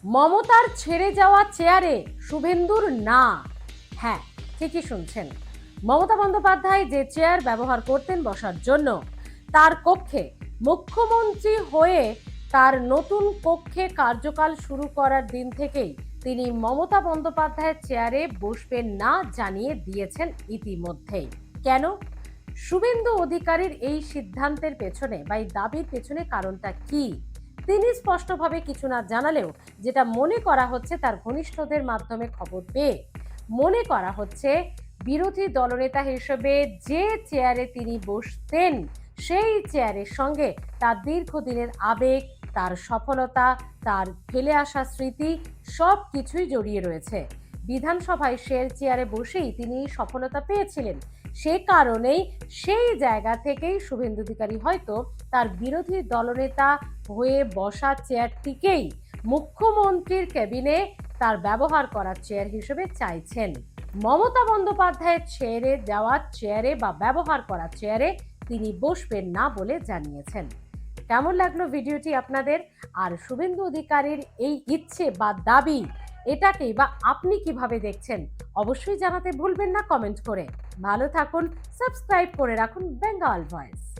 মমতার ছেড়ে যাওয়া চেয়ারে শুভেন্দুর না। হ্যাঁ, ঠিকই শুনছেন। মমতা বন্দ্যোপাধ্যায় যে চেয়ার ব্যবহার করতেন বসার জন্য, তার কক্ষে মুখ্যমন্ত্রী হয়ে তার নতুন কক্ষে কার্যকাল শুরু করার দিন থেকেই তিনি মমতা বন্দ্যোপাধ্যায়ের চেয়ারে বসবেন না জানিয়ে দিয়েছেন ইতিমধ্যেই। কেন? শুভেন্দু অধিকারীর এই সিদ্ধান্তের পেছনে বা এই দাবির পেছনে কারণটা কি তিনি স্পষ্টভাবে কিছু না জানালেও যেটা মনে করা হচ্ছে তার ঘনিষ্ঠদের মাধ্যমে খবর পেয়ে মনে করা হচ্ছে বিরোধী দলনেতা হিসেবে যে চেয়ারে তিনি বসতেন সেই চেয়ারের সঙ্গে তার দীর্ঘদিনের আবেগ, তার সফলতা, তার ফেলে আসা স্মৃতি সব কিছুই জড়িয়ে রয়েছে। বিধানসভায় সেই চেয়ারে বসেই তিনি সফলতা পেয়েছিলেন। সে কারণেই সেই জায়গা থেকেই শুভেন্দু অধিকারী হয়তো তার বিরোধী দলনেতা হয়ে বসা চেয়ারটিকেই মুখ্যমন্ত্রীর কেবিনে তার ব্যবহার করার চেয়ার হিসেবে চাইছেন। মমতা বন্দ্যোপাধ্যায়ের ছেড়ে যাওয়া চেয়ারে বা ব্যবহার করা চেয়ারে তিনি বসবেন না বলে জানিয়েছেন। কেমন লাগলো ভিডিওটি আপনাদের? আর শুভেন্দু অধিকারীর এই ইচ্ছে বা দাবি এটাকেই বা আপনি কিভাবে দেখছেন অবশ্যই জানাতে ভুলবেন না কমেন্ট করে। ভালো থাকুন, সাবস্ক্রাইব করে রাখুন বেঙ্গল ভয়েস।